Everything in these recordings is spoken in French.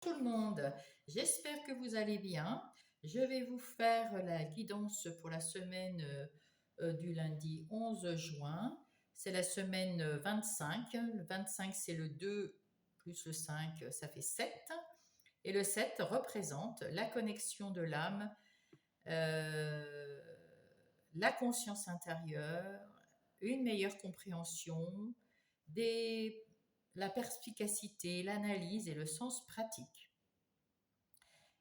Tout le monde, j'espère que vous allez bien. Je vais vous faire la guidance pour la semaine du lundi 11 juin. C'est la semaine 25. Le 25, c'est le 2 plus le 5, ça fait 7. Et le 7 représente la connexion de l'âme, euh, la conscience intérieure, une meilleure compréhension, des, la perspicacité, l'analyse et le sens pratique.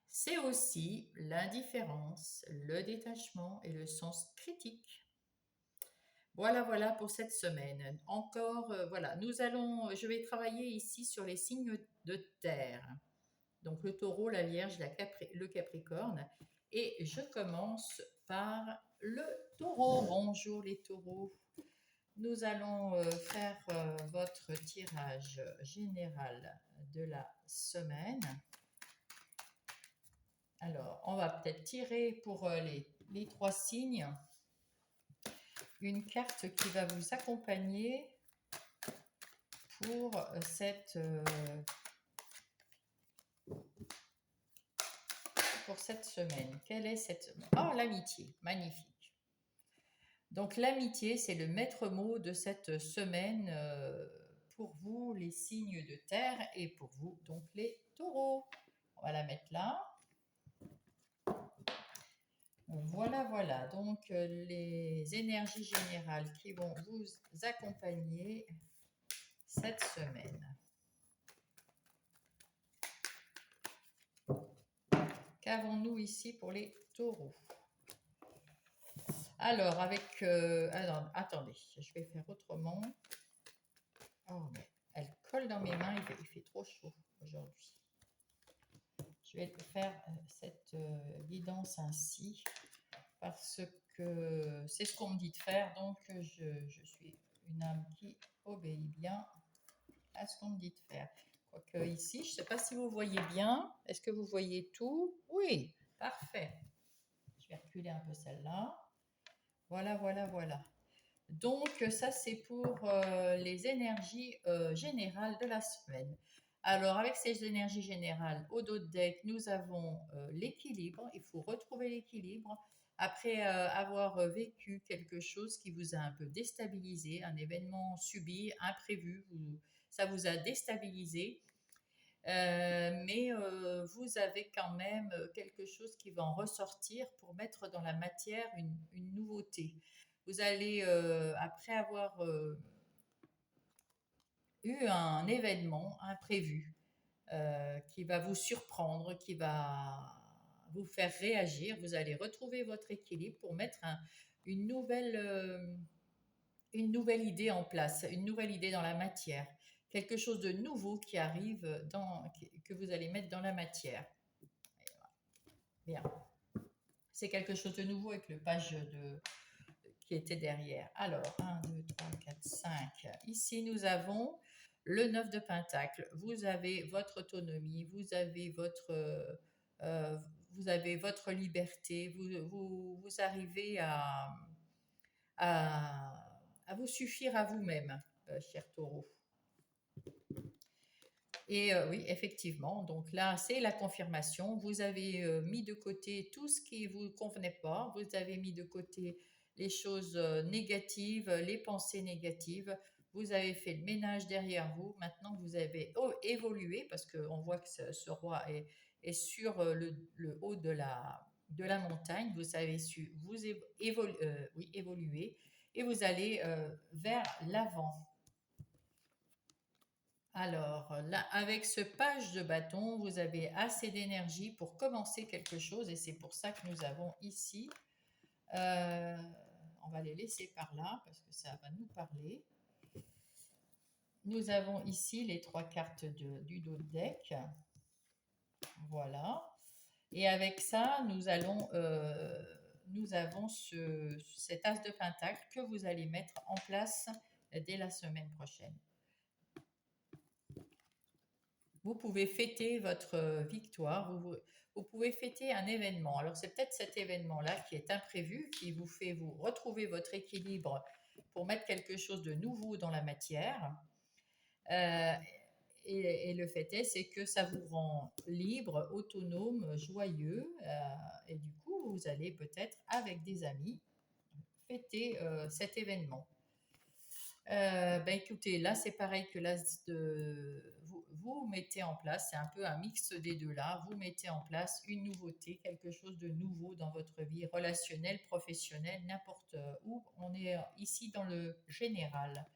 C'est aussi l'indifférence, le détachement et le sens critique. Voilà, voilà pour cette semaine. Encore, voilà, je vais travailler ici sur les signes de terre. Donc le taureau, la vierge, le capricorne. Et je commence par le taureau. Bonjour les taureaux. Nous allons faire votre tirage général de la semaine. Alors, on va peut-être tirer pour les trois signes une carte qui va vous accompagner pour cette semaine. Quelle est cette... Oh, l'amitié, magnifique. Donc l'amitié, c'est le maître mot de cette semaine pour vous, les signes de terre, et pour vous, donc les taureaux. On va la mettre là. Voilà, voilà. Donc, les énergies générales qui vont vous accompagner cette semaine. Qu'avons-nous ici pour les taureaux? Alors, attendez, je vais faire autrement. Oh, mais elle colle dans mes mains, il fait trop chaud aujourd'hui. Je vais faire cette guidance ainsi parce que c'est ce qu'on me dit de faire, donc je suis une âme qui obéit bien à ce qu'on me dit de faire. Quoique ici, je ne sais pas si vous voyez bien. Est-ce que vous voyez tout? Oui, parfait. Je vais reculer un peu celle-là. Voilà, voilà, voilà. Donc, ça, c'est pour les énergies générales de la semaine. Alors, avec ces énergies générales, au dos de deck, nous avons l'équilibre. Il faut retrouver l'équilibre après avoir vécu quelque chose qui vous a un peu déstabilisé, un événement subi, imprévu, ça vous a déstabilisé. Mais vous avez quand même quelque chose qui va en ressortir pour mettre dans la matière une nouveauté. Vous allez, après avoir eu un événement imprévu qui va vous surprendre, qui va vous faire réagir, vous allez retrouver votre équilibre pour mettre une nouvelle idée en place, une nouvelle idée dans la matière, quelque chose de nouveau qui arrive que vous allez mettre dans la matière. Bien. C'est quelque chose de nouveau avec le page qui était derrière. Alors, 1, 2, 3, 4, 5. Ici, nous avons le 9 de Pentacle. Vous avez votre autonomie, vous avez votre liberté, vous arrivez à vous suffire à vous-même, cher taureau. Et oui, effectivement, donc là, c'est la confirmation. Vous avez mis de côté tout ce qui ne vous convenait pas. Vous avez mis de côté les choses négatives, les pensées négatives. Vous avez fait le ménage derrière vous. Maintenant, vous avez évolué parce qu'on voit que ce roi est sur le haut de la montagne. Vous avez su évoluer et vous allez vers l'avant. Alors là, avec ce page de bâton, vous avez assez d'énergie pour commencer quelque chose et c'est pour ça que nous avons ici, euh, on va les laisser par là parce que ça va nous parler. Nous avons ici les trois cartes du dos de deck. Voilà. Et avec ça, nous avons cet as de pentacle que vous allez mettre en place dès la semaine prochaine. Vous pouvez fêter votre victoire, vous pouvez fêter un événement. Alors c'est peut-être cet événement-là qui est imprévu, qui vous fait vous retrouver votre équilibre pour mettre quelque chose de nouveau dans la matière. Euh, et le fait est, c'est que ça vous rend libre, autonome, joyeux, et du coup, vous allez peut-être, avec des amis, fêter cet événement. Écoutez, là c'est pareil que l'as de... Vous mettez en place, c'est un peu un mix des deux là, vous mettez en place une nouveauté, quelque chose de nouveau dans votre vie relationnelle, professionnelle, n'importe où. On est ici dans le général.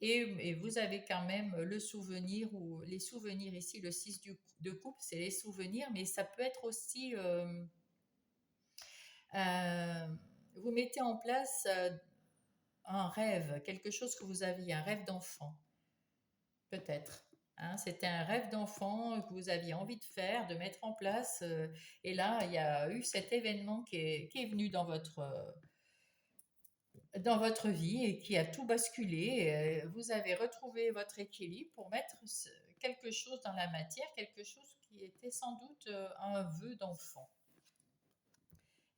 Et vous avez quand même le souvenir, ou les souvenirs ici, le 6 de coupe, c'est les souvenirs, mais ça peut être aussi... euh, vous mettez en place un rêve, quelque chose que vous aviez, un rêve d'enfant, peut-être. Hein, c'était un rêve d'enfant que vous aviez envie de faire, de mettre en place. Et là, il y a eu cet événement qui est venu dans votre vie et qui a tout basculé. Vous avez retrouvé votre équilibre pour mettre quelque chose dans la matière, quelque chose qui était sans doute un vœu d'enfant.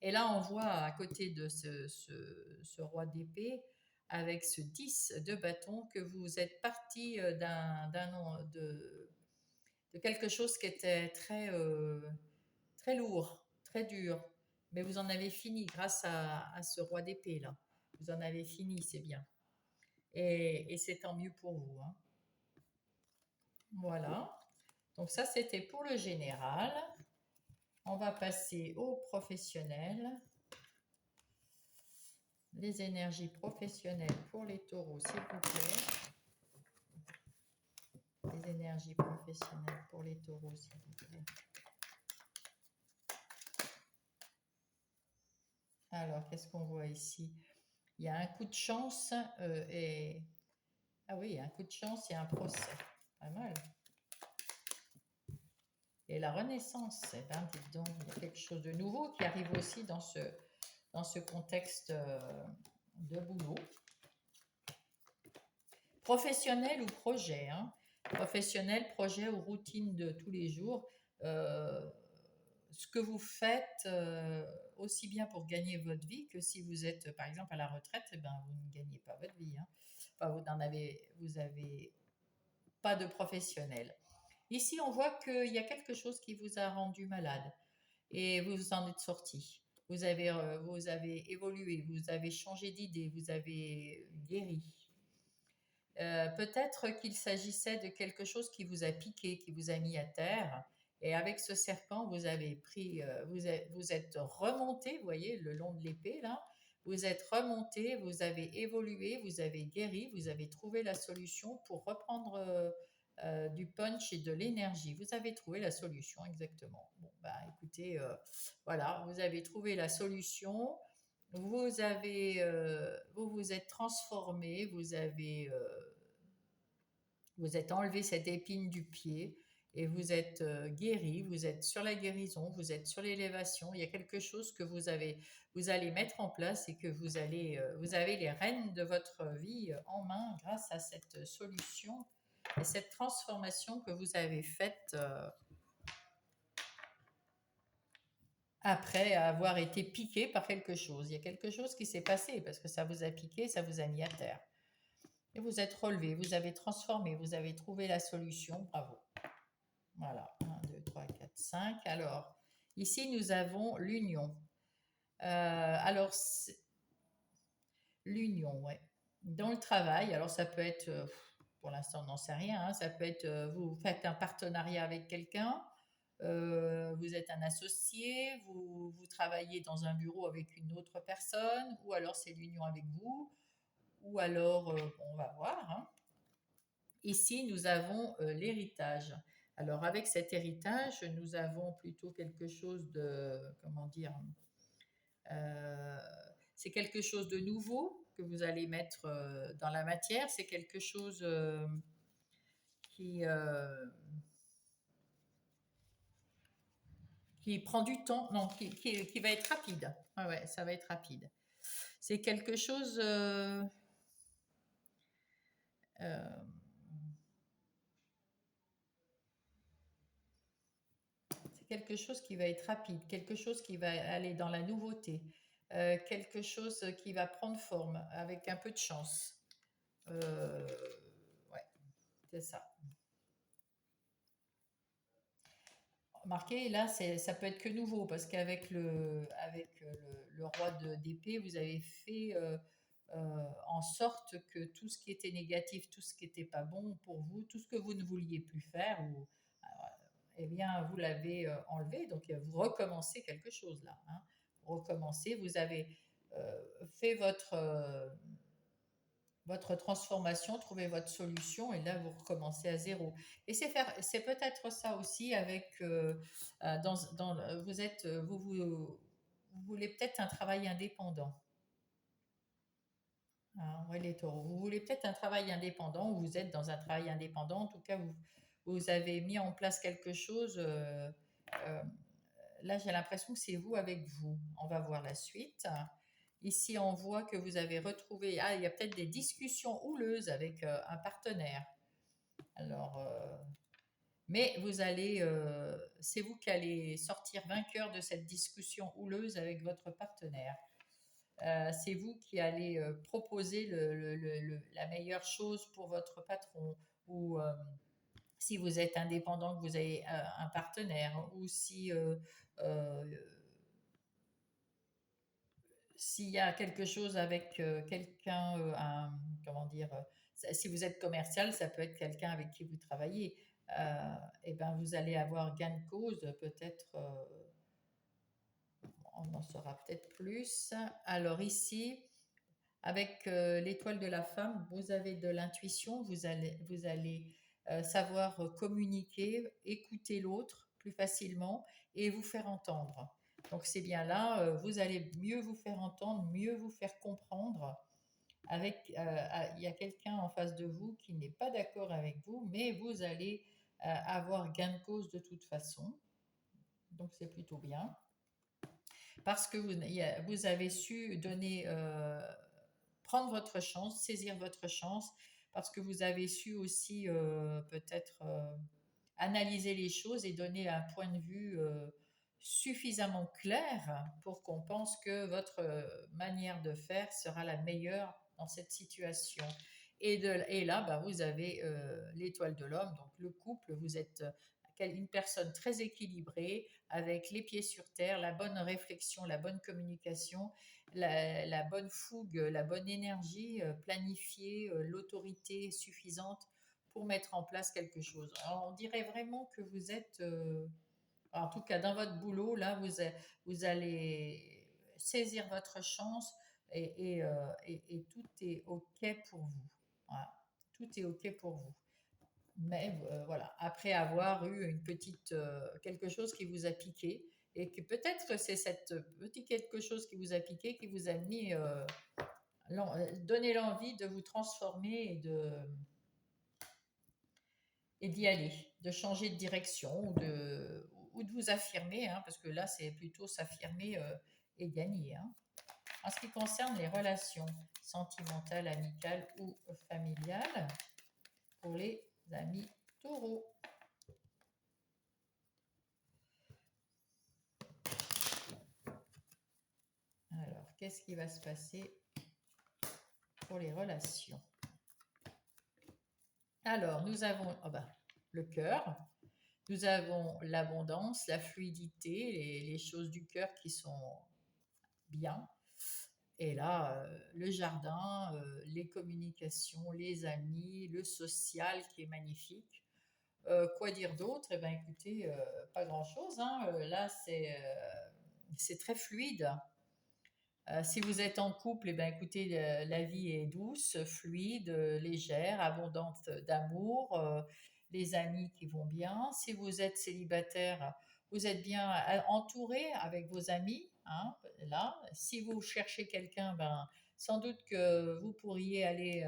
Et là, on voit à côté de ce roi d'épée, avec ce 10 de bâton, que vous êtes parti de quelque chose qui était très lourd, très dur. Mais vous en avez fini grâce à ce roi d'épée là. Vous en avez fini, c'est bien. Et c'est tant mieux pour vous. Hein. Voilà. Donc ça, c'était pour le général. On va passer au professionnel. Les énergies professionnelles pour les taureaux, s'il vous plaît. Les énergies professionnelles pour les taureaux, s'il vous plaît. Alors, qu'est-ce qu'on voit ici? Il y a un coup de chance et... Ah oui, un coup de chance et un procès. Pas mal. Et la renaissance, eh ben, dites donc, il y a quelque chose de nouveau qui arrive aussi dans ce contexte de boulot. Professionnel ou projet, hein. Professionnel, projet ou routine de tous les jours. Ce que vous faites aussi bien pour gagner votre vie que si vous êtes par exemple à la retraite, eh ben, vous ne gagnez pas votre vie. Hein. Enfin, vous avez pas de professionnel. Ici, on voit qu'il y a quelque chose qui vous a rendu malade et vous en êtes sorti. Vous avez évolué, vous avez changé d'idée, vous avez guéri. Peut-être qu'il s'agissait de quelque chose qui vous a piqué, qui vous a mis à terre. Et avec ce serpent, vous avez pris, vous êtes remonté, vous voyez, le long de l'épée là. Vous êtes remonté, vous avez évolué, vous avez guéri, vous avez trouvé la solution pour reprendre du punch et de l'énergie. Vous avez trouvé la solution exactement. Bon, bah écoutez, voilà, vous avez trouvé la solution. Vous vous êtes transformé, vous êtes enlevé cette épine du pied et vous êtes guéri, vous êtes sur la guérison, vous êtes sur l'élévation. Il y a quelque chose que vous allez mettre en place et que vous avez les rênes de votre vie en main grâce à cette solution et cette transformation que vous avez faite après avoir été piqué par quelque chose. Il y a quelque chose qui s'est passé parce que ça vous a piqué, ça vous a mis à terre. Et vous êtes relevé, vous avez transformé, vous avez trouvé la solution, bravo. Voilà, 1, 2, 3, 4, 5. Alors, ici, nous avons l'union. Alors, l'union, ouais. Dans le travail, alors ça peut être, pour l'instant, on n'en sait rien, hein, ça peut être, vous faites un partenariat avec quelqu'un, vous êtes un associé, vous travaillez dans un bureau avec une autre personne, ou alors c'est l'union avec vous, ou alors, on va voir. Hein. Ici, nous avons l'héritage. Alors, avec cet héritage, nous avons plutôt quelque chose de, comment dire, euh, c'est quelque chose de nouveau que vous allez mettre dans la matière. C'est quelque chose qui, euh, qui prend du temps, non, qui va être rapide. Ah ouais, ça va être rapide. C'est quelque chose. Euh, quelque chose qui va être rapide, quelque chose qui va aller dans la nouveauté, quelque chose qui va prendre forme avec un peu de chance. Ouais, c'est ça. remarquez, là, ça peut être que nouveau, parce qu'avec le roi d'épée, vous avez fait en sorte que tout ce qui était négatif, tout ce qui n'était pas bon pour vous, tout ce que vous ne vouliez plus faire, eh bien, vous l'avez enlevé. Donc, vous recommencez quelque chose là, hein. Vous recommencez, vous avez fait votre transformation, trouver votre solution et là vous recommencez à zéro. Et c'est peut-être ça aussi avec vous êtes vous voulez peut-être un travail indépendant. Ah, ouais, les taureaux. Vous voulez peut-être un travail indépendant ou vous êtes dans un travail indépendant. En tout cas, vous avez mis en place quelque chose. Euh, Là, j'ai l'impression que c'est vous avec vous. On va voir la suite. Ici, on voit que vous avez retrouvé. Ah, il y a peut-être des discussions houleuses avec un partenaire. Alors, mais c'est vous qui allez sortir vainqueur de cette discussion houleuse avec votre partenaire. C'est vous qui allez proposer la meilleure chose pour votre patron ou si vous êtes indépendant, que vous avez un partenaire ou si euh, s'il y a quelque chose avec quelqu'un, comment dire, si vous êtes commercial, ça peut être quelqu'un avec qui vous travaillez. Et ben vous allez avoir gain de cause, peut-être, on en saura peut-être plus. Alors ici, avec l'étoile de la femme, vous avez de l'intuition, vous allez savoir communiquer, écouter l'autre plus facilement et vous faire entendre. Donc c'est bien là, vous allez mieux vous faire entendre, mieux vous faire comprendre. Il y a quelqu'un en face de vous qui n'est pas d'accord avec vous, mais vous allez avoir gain de cause de toute façon. Donc c'est plutôt bien parce que vous avez su prendre votre chance, saisir votre chance, parce que vous avez su aussi peut-être analyser les choses et donner un point de vue suffisamment clair pour qu'on pense que votre manière de faire sera la meilleure dans cette situation. Et là, bah, vous avez l'étoile de l'homme, donc le couple, vous êtes une personne très équilibrée, avec les pieds sur terre, la bonne réflexion, la bonne communication, la bonne fougue, la bonne énergie, planifiée, l'autorité suffisante pour mettre en place quelque chose. Alors, on dirait vraiment que vous êtes, en tout cas dans votre boulot, là, vous allez saisir votre chance et tout est OK pour vous. Voilà. Tout est OK pour vous. Mais voilà, après avoir eu quelque chose qui vous a piqué, et que peut-être c'est cette petit quelque chose qui vous a piqué qui vous a donné l'envie de vous transformer et d'y aller, de changer de direction ou de vous affirmer, hein, parce que là c'est plutôt s'affirmer et gagner, hein. En ce qui concerne les relations sentimentales, amicales ou familiales, pour les amis taureaux. Alors, qu'est-ce qui va se passer pour les relations? Alors, nous avons le cœur, nous avons l'abondance, la fluidité, les choses du cœur qui sont bien. Et là, le jardin, les communications, les amis, le social qui est magnifique. Quoi dire d'autre? Eh bien, écoutez, pas grand-chose, hein. Là, c'est très fluide. Si vous êtes en couple, eh bien, écoutez, la vie est douce, fluide, légère, abondante d'amour, les amis qui vont bien. Si vous êtes célibataire, vous êtes bien entouré avec vos amis, hein, là. Si vous cherchez quelqu'un, ben, sans doute que vous pourriez aller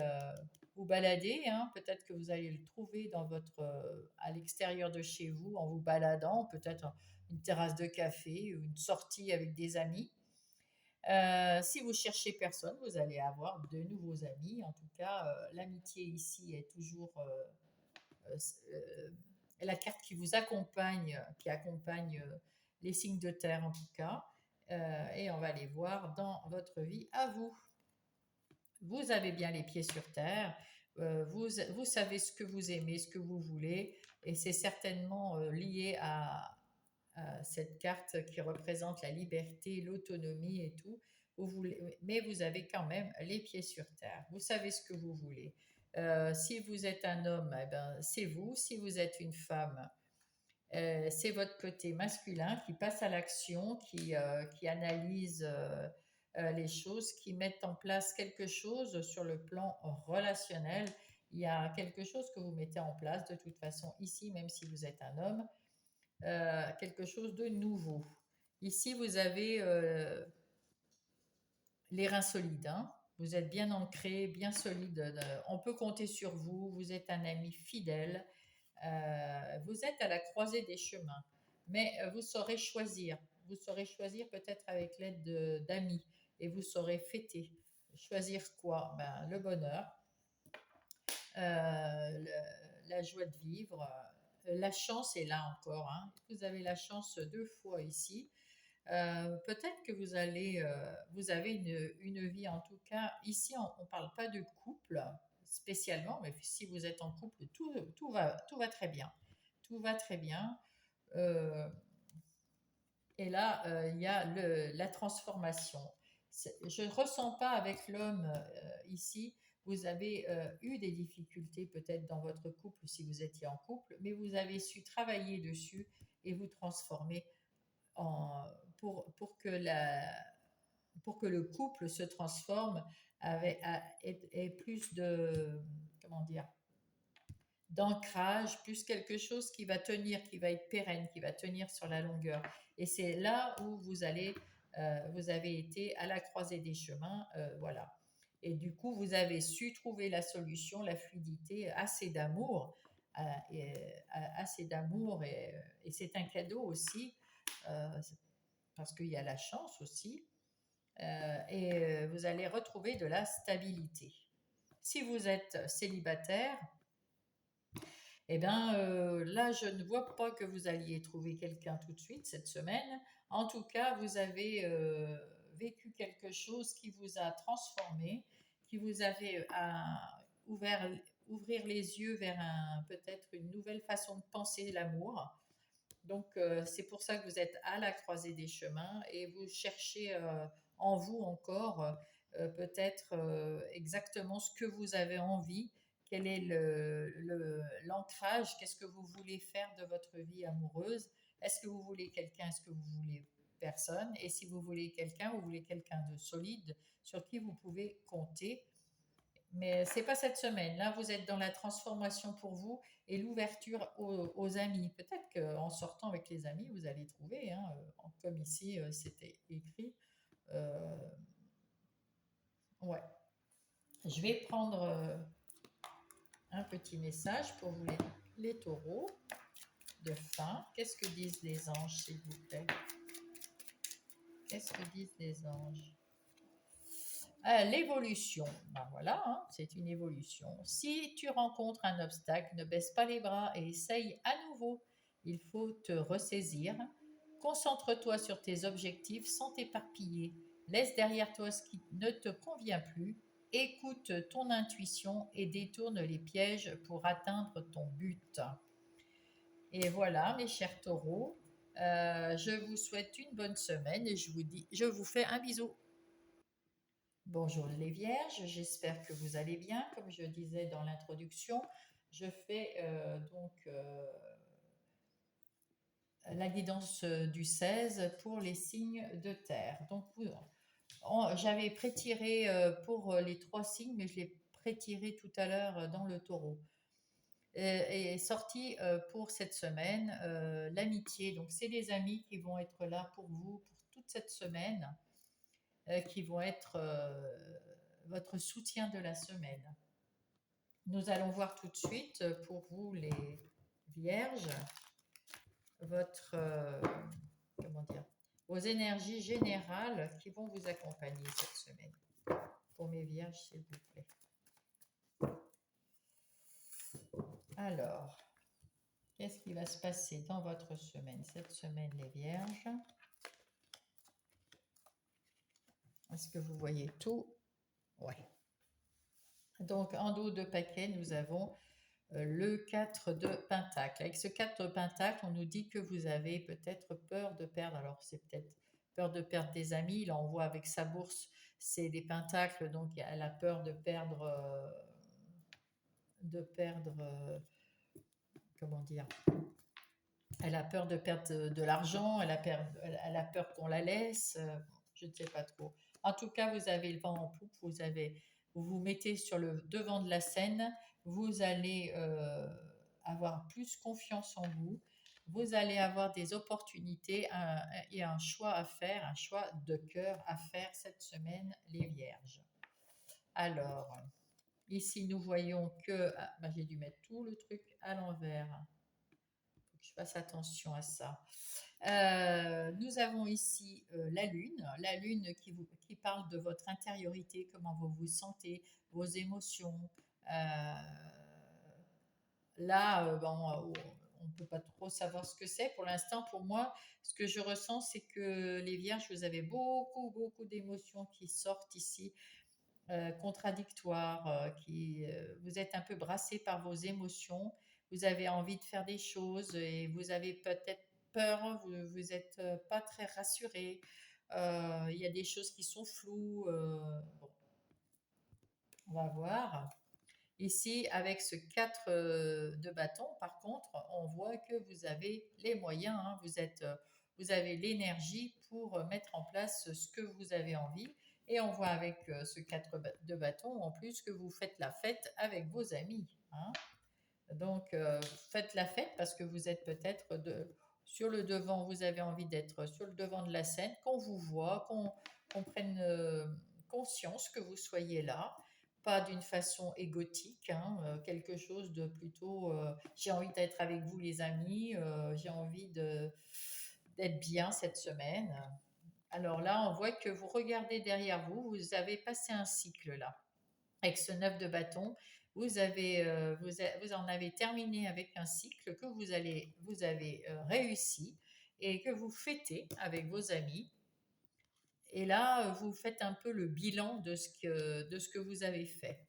vous balader, hein. Peut-être que vous allez le trouver à l'extérieur de chez vous en vous baladant, peut-être une terrasse de café ou une sortie avec des amis. Si vous cherchez personne, vous allez avoir de nouveaux amis. En tout cas, l'amitié ici est toujours euh, euh, la carte qui vous accompagne, qui accompagne les signes de terre en tout cas. Et on va les voir dans votre vie à vous. Vous avez bien les pieds sur terre. Vous savez ce que vous aimez, ce que vous voulez. Et c'est certainement lié cette carte qui représente la liberté, l'autonomie et tout. Mais vous avez quand même les pieds sur terre. Vous savez ce que vous voulez. Si vous êtes un homme, eh ben, c'est vous. Si vous êtes une femme, c'est votre côté masculin qui passe à l'action, qui analyse les choses, qui met en place quelque chose sur le plan relationnel. Il y a quelque chose que vous mettez en place de toute façon ici, même si vous êtes un homme, quelque chose de nouveau. Ici, vous avez les reins solides, hein. Vous êtes bien ancré, bien solide. On peut compter sur vous. Vous êtes un ami fidèle. Vous êtes à la croisée des chemins, mais vous saurez choisir. Vous saurez choisir peut-être avec l'aide d'amis et vous saurez fêter. Choisir quoi? Ben, le bonheur, la joie de vivre. La chance est là encore, hein. Vous avez la chance 2 fois ici. Peut-être que vous avez une vie, en tout cas, ici on ne parle pas de couple spécialement, mais si vous êtes en couple, tout va très bien. Tout va très bien. Euh, et là, il y a la transformation. Je ne ressens pas avec l'homme ici, vous avez eu des difficultés peut-être dans votre couple si vous étiez en couple, mais vous avez su travailler dessus et vous transformer en, pour que le couple se transforme ait plus de, comment dire, d'ancrage, plus quelque chose qui va tenir, qui va être pérenne, qui va tenir sur la longueur. Et c'est là où vous avez été à la croisée des chemins, voilà. Et du coup, vous avez su trouver la solution, la fluidité, assez d'amour, et c'est un cadeau aussi, euh, parce qu'il y a la chance aussi, et vous allez retrouver de la stabilité. Si vous êtes célibataire, eh bien, là, je ne vois pas que vous alliez trouver quelqu'un tout de suite cette semaine. En tout cas, vous avez vécu quelque chose qui vous a transformé, qui vous a fait ouvert, ouvrir les yeux vers peut-être une nouvelle façon de penser l'amour. Donc, c'est pour ça que vous êtes à la croisée des chemins et vous cherchez en vous encore peut-être exactement ce que vous avez envie, quel est l'ancrage, qu'est-ce que vous voulez faire de votre vie amoureuse. Est-ce que vous voulez quelqu'un, est-ce que vous voulez personne? Et si vous voulez quelqu'un, vous voulez quelqu'un de solide sur qui vous pouvez compter. Mais c'est pas cette semaine. Là, vous êtes dans la transformation pour vous et l'ouverture aux amis. Peut-être qu'en sortant avec les amis, vous allez trouver, hein, comme ici, c'était écrit. Euh, ouais. Je vais prendre un petit message pour vous, les taureaux de fin. Qu'est-ce que disent les anges, s'il vous plaît? Qu'est-ce que disent les anges? L'évolution, ben voilà, hein, c'est une évolution. Si tu rencontres un obstacle, ne baisse pas les bras et essaye à nouveau. Il faut te ressaisir. Concentre-toi sur tes objectifs sans t'éparpiller. Laisse derrière toi ce qui ne te convient plus. Écoute ton intuition et détourne les pièges pour atteindre ton but. Et voilà, mes chers taureaux, je vous souhaite une bonne semaine et je vous fais un bisou. Bonjour les vierges, j'espère que vous allez bien. Comme je disais dans l'introduction, je fais la guidance du 16 pour les signes de terre. Donc, j'avais prétiré pour les 3 signes, mais je l'ai prétiré tout à l'heure dans le taureau. Et sorti pour cette semaine l'amitié. Donc, c'est les amis qui vont être là pour vous pour toute cette semaine, qui vont être votre soutien de la semaine. Nous allons voir tout de suite pour vous les vierges votre comment dire, vos énergies générales qui vont vous accompagner cette semaine. Pour mes vierges, s'il vous plaît. Alors, qu'est-ce qui va se passer dans votre semaine cette semaine, les vierges? Est-ce que vous voyez tout? Oui. Donc, en dos de paquet, nous avons le 4 de Pentacle. Avec ce 4 de Pentacle, on nous dit que vous avez peut-être peur de perdre, alors c'est peut-être peur de perdre des amis, là on voit avec sa bourse, c'est des Pentacles, donc elle a peur de perdre, comment dire, elle a peur de perdre de l'argent, elle a peur qu'on la laisse, je ne sais pas trop. En tout cas, vous avez le vent en poupe, vous vous mettez sur le devant de la scène, vous allez avoir plus confiance en vous, vous allez avoir des opportunités et un choix à faire, un choix de cœur à faire cette semaine, les vierges. Alors, ici, nous voyons que... Ah, bah, j'ai dû mettre tout le truc à l'envers. Faut que je fasse attention à ça. Nous avons ici la lune qui parle de votre intériorité, comment vous vous sentez, vos émotions. Euh, bon, on ne peut pas trop savoir ce que c'est. Pour l'instant, pour moi, ce que je ressens, c'est que les vierges, vous avez beaucoup, beaucoup d'émotions qui sortent ici, contradictoires, vous êtes un peu brassé par vos émotions, vous avez envie de faire des choses et vous avez peut-être peur, vous n'êtes pas très rassuré, il y a des choses qui sont floues, bon, on va voir. Ici, avec ce 4 de bâton, par contre, on voit que vous avez les moyens, hein, vous avez l'énergie pour mettre en place ce que vous avez envie. Et on voit avec ce 4 de bâton, en plus, que vous faites la fête avec vos amis, hein. Donc, faites la fête parce que vous êtes peut-être sur le devant, vous avez envie d'être sur le devant de la scène, qu'on vous voit, qu'on prenne conscience que vous soyez là, pas d'une façon égotique, hein, quelque chose de plutôt j'ai envie d'être avec vous les amis, j'ai envie d'être bien cette semaine. Alors là, on voit que vous regardez derrière vous, vous avez passé un cycle là avec ce 9 de bâton, vous en avez terminé avec un cycle que vous avez réussi et que vous fêtez avec vos amis. Et là, vous faites un peu le bilan de ce que vous avez fait.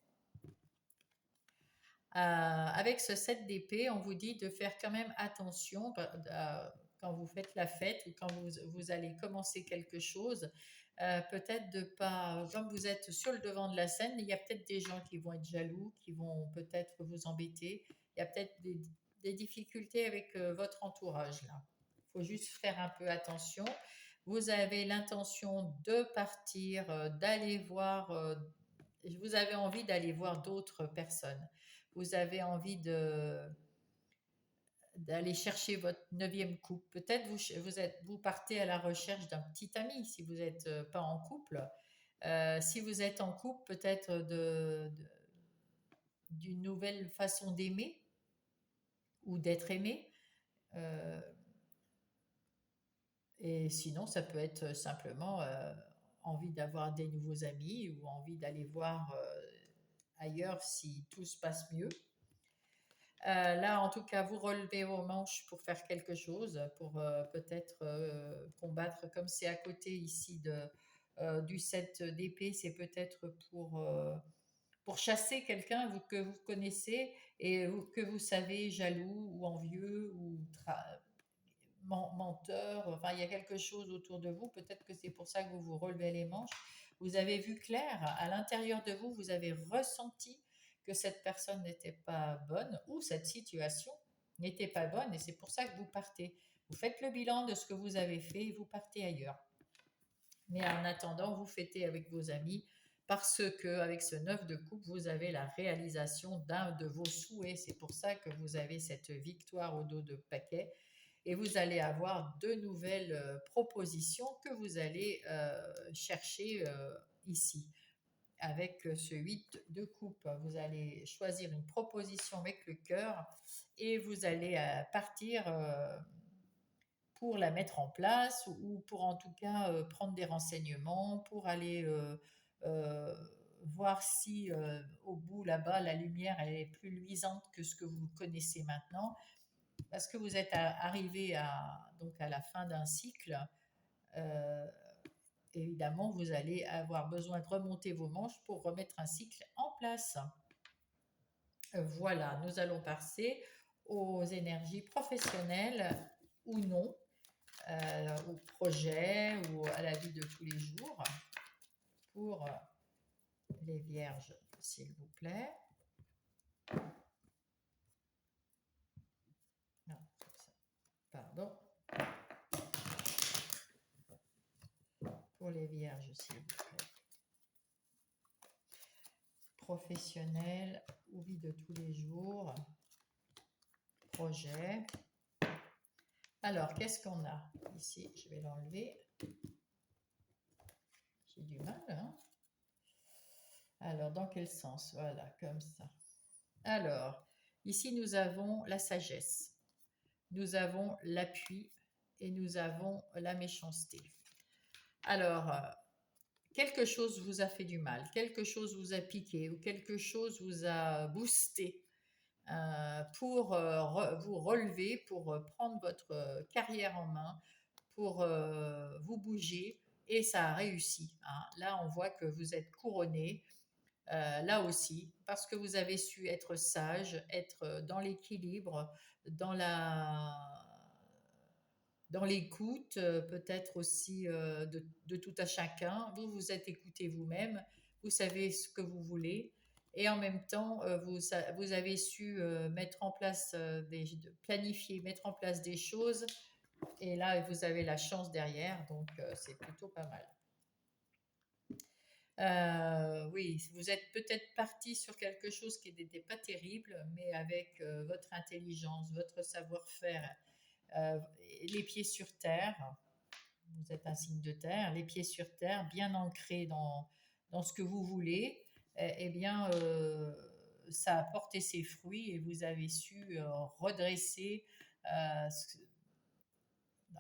Avec ce 7 d'épée, on vous dit de faire quand même attention quand vous faites la fête ou quand vous allez commencer quelque chose. Peut-être de pas, comme vous êtes sur le devant de la scène, il y a peut-être des gens qui vont être jaloux, qui vont peut-être vous embêter. Il y a peut-être des difficultés avec votre entourage là. Il faut juste faire un peu attention. Vous avez l'intention de partir, d'aller voir, vous avez envie d'aller voir d'autres personnes. Vous avez envie d'aller chercher votre neuvième couple. Peut-être vous partez à la recherche d'un petit ami si vous n'êtes pas en couple. Si vous êtes en couple, peut-être d'une nouvelle façon d'aimer ou d'être aimé. Euh, et sinon, ça peut être simplement envie d'avoir des nouveaux amis ou envie d'aller voir ailleurs si tout se passe mieux. Là, en tout cas, vous relevez vos manches pour faire quelque chose, pour peut-être combattre, comme c'est à côté ici du 7 d'épée, c'est peut-être pour chasser quelqu'un que vous connaissez et que vous savez jaloux ou envieux ou menteur. Enfin, il y a quelque chose autour de vous. Peut-être que c'est pour ça que vous vous relevez les manches. Vous avez vu clair, à l'intérieur de vous, vous avez ressenti que cette personne n'était pas bonne ou cette situation n'était pas bonne et c'est pour ça que vous partez. Vous faites le bilan de ce que vous avez fait et vous partez ailleurs. Mais en attendant, vous fêtez avec vos amis parce que avec ce 9 de coupe, vous avez la réalisation d'un de vos souhaits. C'est pour ça que vous avez cette victoire au dos de paquet et vous allez avoir de nouvelles propositions que vous allez chercher ici. Avec ce 8 de coupe, vous allez choisir une proposition avec le cœur et vous allez partir pour la mettre en place ou pour en tout cas prendre des renseignements, pour aller euh, voir si au bout là-bas la lumière elle est plus luisante que ce que vous connaissez maintenant, parce que vous êtes arrivé donc à la fin d'un cycle. euh, Évidemment, vous allez avoir besoin de remonter vos manches pour remettre un cycle en place. Voilà, nous allons passer aux énergies professionnelles ou non, au projet ou à la vie de tous les jours pour les vierges, s'il vous plaît. Non, pardon. Pour les vierges, s'il vous plaît. Professionnel ou vie de tous les jours. Projet. Alors, qu'est-ce qu'on a ici? Je vais l'enlever. J'ai du mal, hein? Alors, dans quel sens? Voilà, comme ça. Alors, ici, nous avons la sagesse. Nous avons l'appui et nous avons la méchanceté. Alors, quelque chose vous a fait du mal, quelque chose vous a piqué ou quelque chose vous a boosté pour vous relever, pour prendre votre carrière en main, pour vous bouger et ça a réussi. Hein. Là, on voit que vous êtes couronné. Là aussi, parce que vous avez su être sage, être dans l'équilibre, dans la, dans l'écoute, peut-être aussi de tout à chacun. Vous vous êtes écouté vous-même, vous savez ce que vous voulez, et en même temps, vous avez su mettre en place, planifier, mettre en place des choses, et là, vous avez la chance derrière, donc c'est plutôt pas mal. Oui, vous êtes peut-être parti sur quelque chose qui n'était pas terrible, mais avec votre intelligence, votre savoir-faire, euh, les pieds sur terre, vous êtes un signe de terre, les pieds sur terre, bien ancrés dans ce que vous voulez, eh bien, ça a porté ses fruits et vous avez su redresser,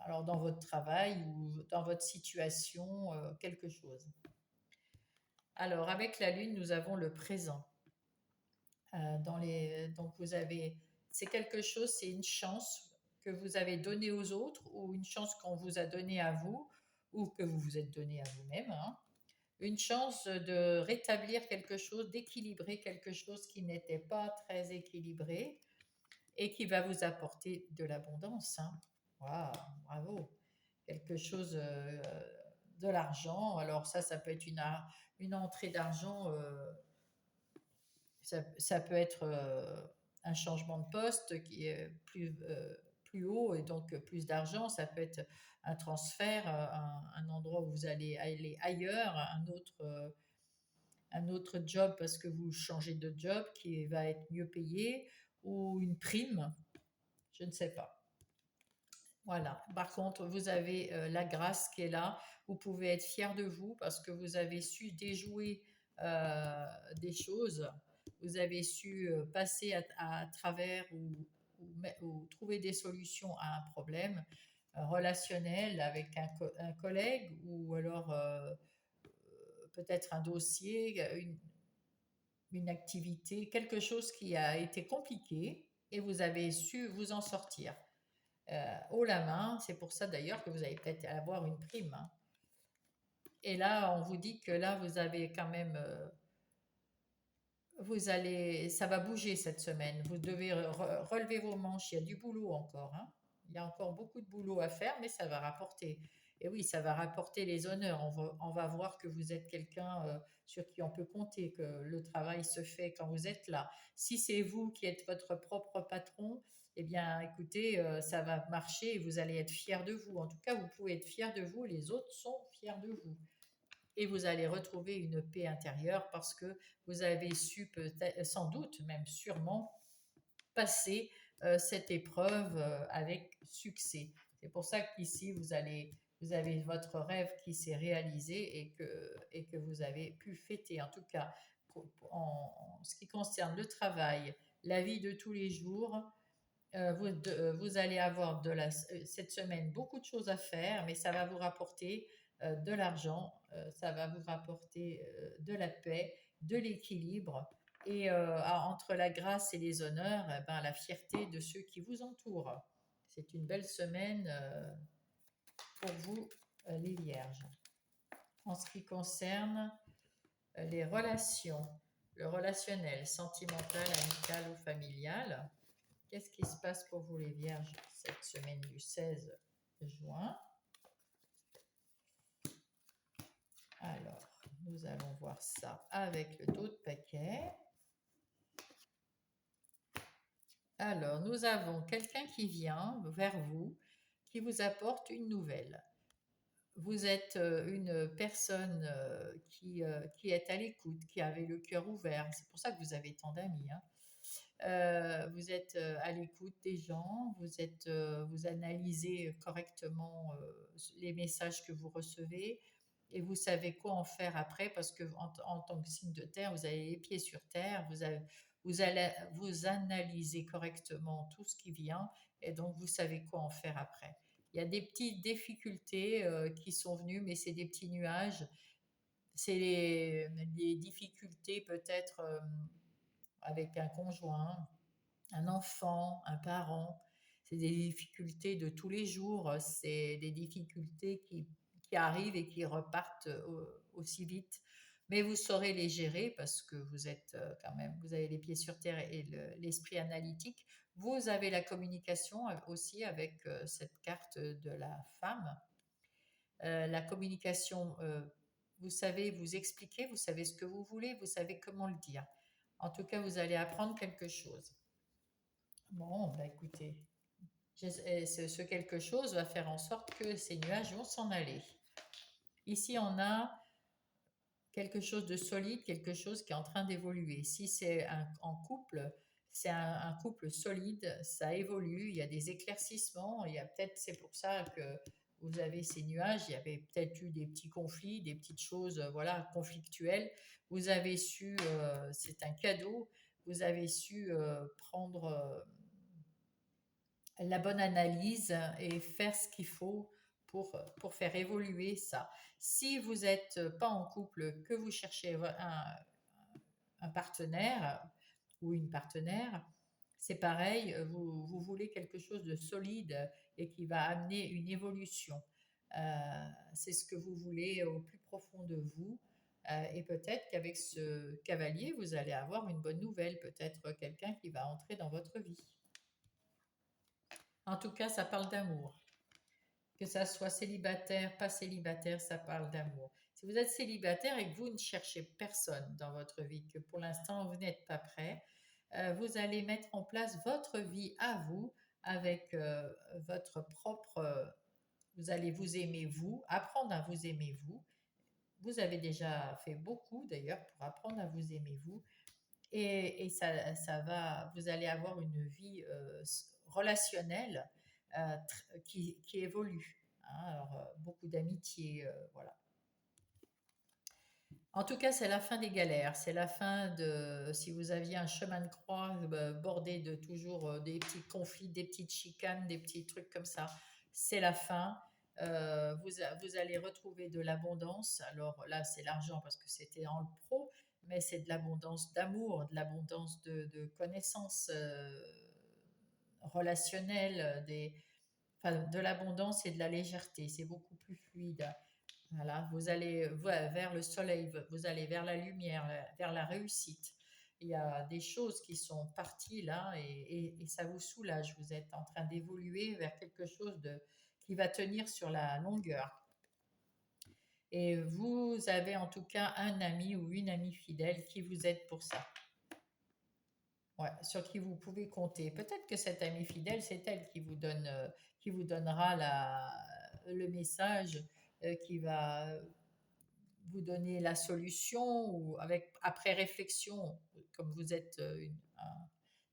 alors dans votre travail ou dans votre situation, quelque chose. Alors, avec la Lune, nous avons le présent. Donc, c'est quelque chose, c'est une chance que vous avez donnée aux autres ou une chance qu'on vous a donnée à vous ou que vous vous êtes donnée à vous-même. Hein. Une chance de rétablir quelque chose, d'équilibrer quelque chose qui n'était pas très équilibré et qui va vous apporter de l'abondance. Hein. Waouh, bravo. Quelque chose, de l'argent. Alors ça peut être une entrée d'argent. Ça peut être un changement de poste qui est plus haut et donc plus d'argent. Ça peut être un transfert, un endroit où vous allez aller ailleurs, un autre job parce que vous changez de job qui va être mieux payé ou une prime, je ne sais pas. Voilà. Par contre, vous avez la grâce qui est là. Vous pouvez être fier de vous parce que vous avez su déjouer des choses. Vous avez su passer à travers ou trouver des solutions à un problème relationnel avec un collègue ou alors peut-être un dossier, une activité, quelque chose qui a été compliqué et vous avez su vous en sortir haut la main. C'est pour ça d'ailleurs que vous allez peut-être avoir une prime. Hein. Et là, on vous dit que là, vous avez quand même, ça va bouger cette semaine. Vous devez relever vos manches. Il y a du boulot encore. Hein. Il y a encore beaucoup de boulot à faire, mais ça va rapporter. Et oui, ça va rapporter les honneurs. On va voir que vous êtes quelqu'un sur qui on peut compter, que le travail se fait quand vous êtes là. Si c'est vous qui êtes votre propre patron, eh bien, écoutez, ça va marcher et vous allez être fier de vous. En tout cas, vous pouvez être fier de vous. Les autres sont fiers de vous. Et vous allez retrouver une paix intérieure parce que vous avez su peut-être, sans doute, même sûrement, passer cette épreuve avec succès. C'est pour ça qu'ici, vous avez votre rêve qui s'est réalisé et que vous avez pu fêter. En tout cas, en ce qui concerne le travail, la vie de tous les jours, vous allez avoir cette semaine beaucoup de choses à faire, mais ça va vous rapporter de l'argent, ça va vous rapporter de la paix, de l'équilibre et entre la grâce et les honneurs, eh ben, la fierté de ceux qui vous entourent. C'est une belle semaine pour vous, les vierges. En ce qui concerne les relations, le relationnel, sentimental, amical ou familial. Qu'est-ce qui se passe pour vous les Vierges cette semaine du 16 juin? Alors, nous allons voir ça avec le dos de paquet. Alors, nous avons quelqu'un qui vient vers vous, qui vous apporte une nouvelle. Vous êtes une personne qui est à l'écoute, qui avait le cœur ouvert. C'est pour ça que vous avez tant d'amis, hein. Vous êtes à l'écoute des gens, vous analysez correctement les messages que vous recevez et vous savez quoi en faire après parce que en tant que signe de terre, vous avez les pieds sur terre, vous analysez correctement tout ce qui vient et donc vous savez quoi en faire après. Il y a des petites difficultés qui sont venues, mais c'est des petits nuages. C'est les difficultés peut-être avec un conjoint, un enfant, un parent. C'est des difficultés de tous les jours, c'est des difficultés qui arrivent et qui repartent aussi vite. Mais vous saurez les gérer parce que vous êtes quand même, vous avez les pieds sur terre et l'esprit analytique. Vous avez la communication aussi avec cette carte de la femme. La communication, vous savez vous expliquer, vous savez ce que vous voulez, vous savez comment le dire. En tout cas, vous allez apprendre quelque chose. Bon, bah écoutez, ce quelque chose va faire en sorte que ces nuages vont s'en aller. Ici, on a quelque chose de solide, quelque chose qui est en train d'évoluer. Si c'est en couple, c'est un couple solide, ça évolue, il y a des éclaircissements, il y a peut-être, c'est pour ça que vous avez ces nuages, il y avait peut-être eu des petits conflits, des petites choses, voilà, conflictuelles. Vous avez su, c'est un cadeau, vous avez su prendre la bonne analyse et faire ce qu'il faut pour faire évoluer ça. Si vous n'êtes pas en couple, que vous cherchez un partenaire ou une partenaire, c'est pareil, vous voulez quelque chose de solide et qui va amener une évolution. C'est ce que vous voulez au plus profond de vous. Et peut-être qu'avec ce cavalier, vous allez avoir une bonne nouvelle, peut-être quelqu'un qui va entrer dans votre vie. En tout cas, ça parle d'amour. Que ça soit célibataire, pas célibataire, ça parle d'amour. Si vous êtes célibataire et que vous ne cherchez personne dans votre vie, que pour l'instant vous n'êtes pas prêt, vous allez mettre en place votre vie à vous avec votre propre... vous allez vous aimer vous, apprendre à vous aimer vous. Vous avez déjà fait beaucoup d'ailleurs pour apprendre à vous aimer vous. Et ça va, vous allez avoir une vie relationnelle qui évolue. Hein. Alors, beaucoup d'amitié, voilà. En tout cas, c'est la fin des galères. C'est la fin de, si vous aviez un chemin de croix bordé de toujours des petits conflits, des petites chicanes, des petits trucs comme ça, c'est la fin. Vous allez retrouver de l'abondance. Alors là, c'est l'argent parce que c'était en le pro, mais c'est de l'abondance d'amour, de l'abondance de connaissances relationnelles, enfin, de l'abondance et de la légèreté. C'est beaucoup plus fluide. Voilà, vous allez vers le soleil, vous allez vers la lumière, vers la réussite. Il y a des choses qui sont parties là et ça vous soulage. Vous êtes en train d'évoluer vers quelque chose qui va tenir sur la longueur. Et vous avez en tout cas un ami ou une amie fidèle qui vous aide pour ça. Ouais, sur qui vous pouvez compter. Peut-être que cette amie fidèle, c'est elle qui vous donnera le message qui va vous donner la solution ou après réflexion, comme vous êtes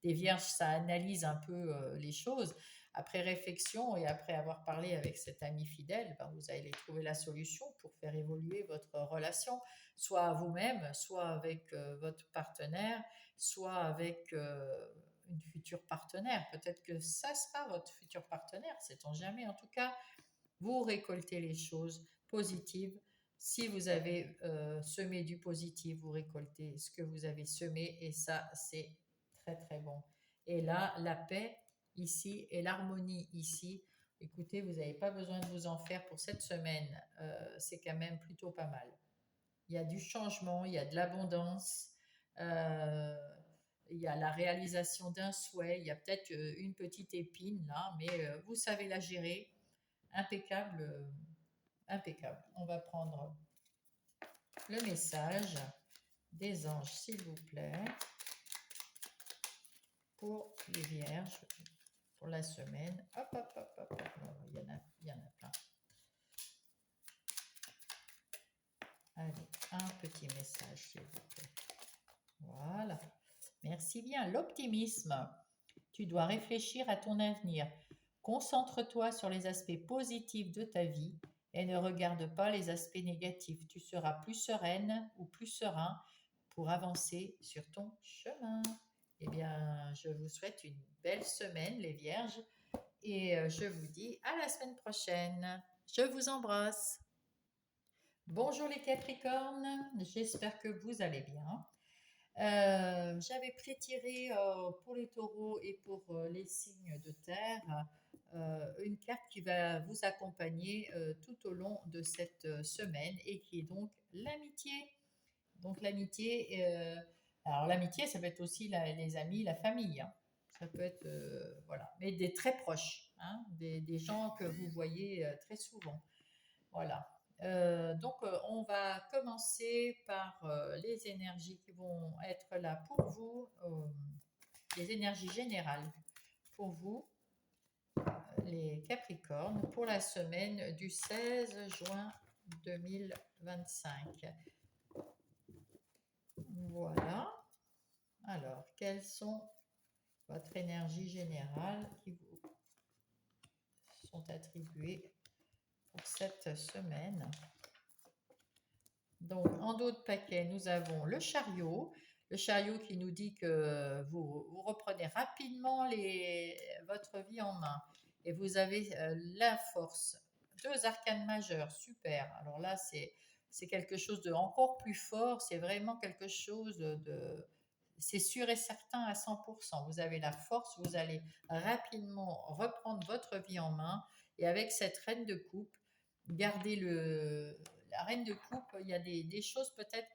des vierges, ça analyse un peu les choses. Après réflexion et après avoir parlé avec cet ami fidèle, ben, vous allez trouver la solution pour faire évoluer votre relation, soit à vous-même, soit avec votre partenaire, soit avec une future partenaire. Peut-être que ça sera votre futur partenaire, sait-on jamais. En tout cas, vous récoltez les choses positives. Si vous avez semé du positif, vous récoltez ce que vous avez semé et ça, c'est très très bon. Et là, la paix ici et l'harmonie ici, écoutez, vous n'avez pas besoin de vous en faire pour cette semaine. C'est quand même plutôt pas mal. Il y a du changement, il y a de l'abondance. Il y a la réalisation d'un souhait, il y a peut-être une petite épine là, mais vous savez la gérer. Impeccable, impeccable. On va prendre le message des anges, s'il vous plaît, pour les vierges, pour la semaine. Hop, hop, hop, hop, hop. Il y en a plein. Allez, un petit message, s'il vous plaît. Voilà. Merci bien. L'optimisme. Tu dois réfléchir à ton avenir. Concentre-toi sur les aspects positifs de ta vie et ne regarde pas les aspects négatifs. Tu seras plus sereine ou plus serein pour avancer sur ton chemin. Eh bien, je vous souhaite une belle semaine, les vierges, et je vous dis à la semaine prochaine. Je vous embrasse. Bonjour les Capricornes, j'espère que vous allez bien. J'avais prétiré pour les taureaux et pour les signes de terre une carte qui va vous accompagner tout au long de cette semaine et qui est donc l'amitié. Donc l'amitié, alors l'amitié, ça peut être aussi les amis, la famille, hein. Ça peut être, voilà, mais des très proches, hein, des gens que vous voyez très souvent. Voilà. Donc, on va commencer par les énergies qui vont être là pour vous, les énergies générales pour vous, les Capricornes, pour la semaine du 16 juin 2025. Voilà. Alors, quelles sont votre énergie générale qui vous sont attribuées pour cette semaine? Donc, en dos de paquet, nous avons le chariot. Le chariot qui nous dit que vous reprenez rapidement votre vie en main. Et vous avez la force. 2 arcanes majeures, super. Alors là, c'est quelque chose de encore plus fort. C'est vraiment quelque chose de... C'est sûr et certain à 100%. Vous avez la force, vous allez rapidement reprendre votre vie en main. Et avec cette reine de coupe, gardez la reine de coupe, il y a des choses peut-être